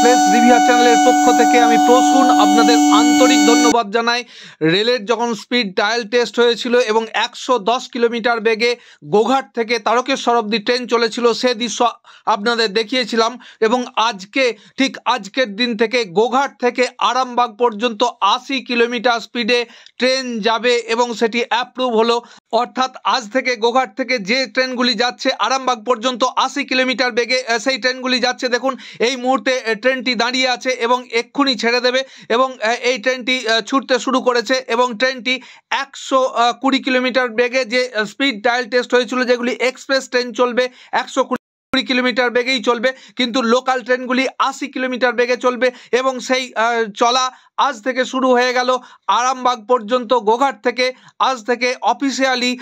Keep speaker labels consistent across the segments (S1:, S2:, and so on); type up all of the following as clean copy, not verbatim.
S1: Place reviewer চ্যানেলের পক্ষ থেকে আমি প্রসূন আপনাদের আন্তরিক ধন্যবাদ জানাই। রেলের যখন স্পিড ট্রায়াল টেস্ট হয়েছিল এবং 110 কিলোমিটার বেগে গোঘাট থেকে তারকেশ্বর অবধি ট্রেন চলেছিল, সে দৃশ্য আপনাদের দেখিয়েছিলাম। এবং ঠিক আজকের দিন থেকে গোঘাট থেকে আরামবাগ পর্যন্ত 80 কিলোমিটার স্পিডে ট্রেন যাবে এবং সেটি অ্যাপ্রুভ হলো। অর্থাৎ আজ থেকে গোঘাট থেকে যে ট্রেনগুলি যাচ্ছে আরামবাগ পর্যন্ত 80 কিলোমিটার বেগে সেই ট্রেনগুলি যাচ্ছে। দেখুন এই মুহূর্তে ট্রেনটি দাঁড়িয়ে আছে এবং এক্ষুনি ছেড়ে দেবে এবং এই ট্রেনটি ছুটতে শুরু করেছে এবং ট্রেনটি 120 কিলোমিটার বেগে যে স্পিড ট্রায়াল টেস্ট হয়েছিল, যেগুলি এক্সপ্রেস ট্রেন চলবে 120 কিলোমিটার বেগেই চলবে, কিন্তু লোকাল ট্রেনগুলি 80 কিলোমিটার বেগে চলবে এবং সেই চলা আজ থেকে শুরু হয়ে গেল আরামবাগ পর্যন্ত। গোঘাট থেকে আজ থেকে অফিসিয়ালি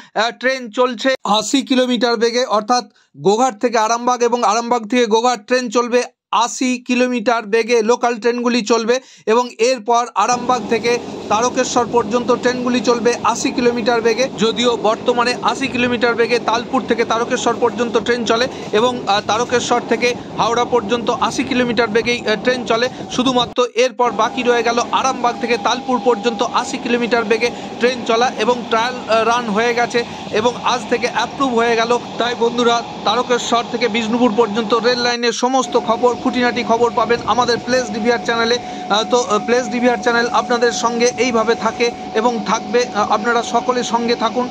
S1: ট্রেন চলছে 80 কিলোমিটার বেগে, অর্থাৎ গোঘাট থেকে আরামবাগ এবং আরামবাগ থেকে গোঘাট ট্রেন চলবে 80 কিলোমিটার বেগে, লোকাল ট্রেনগুলি চলবে। এবং এরপর আরামবাগ থেকে তারকেশ্বর পর্যন্ত ট্রেনগুলি চলবে 80 কিলোমিটার বেগে, যদিও বর্তমানে 80 কিলোমিটার বেগে তালপুর থেকে তারকেশ্বর পর্যন্ত ট্রেন চলে এবং তারকেশ্বর থেকে হাওড়া পর্যন্ত 80 কিলোমিটার বেগেই ট্রেন চলে। শুধুমাত্র এরপর বাকি রয়ে গেল আরামবাগ থেকে তালপুর পর্যন্ত 80 কিলোমিটার বেগে ট্রেন চলা এবং ট্রায়াল রান হয়ে গেছে এবং আজ থেকে অ্যাপ্রুভ হয়ে গেল। তাই বন্ধুরা, তারকেশ্বর থেকে বিষ্ণুপুর পর্যন্ত রেল লাইনের সমস্ত খবর, খুঁটিনাটি খবর পাবেন আমাদের প্লেস রিভিউয়ার চ্যানেলে। তো প্লেস রিভিউয়ার চ্যানেল আপনাদের সঙ্গে এইভাবে থাকে এবং থাকবে। আপনারা সকলে সঙ্গে থাকুন।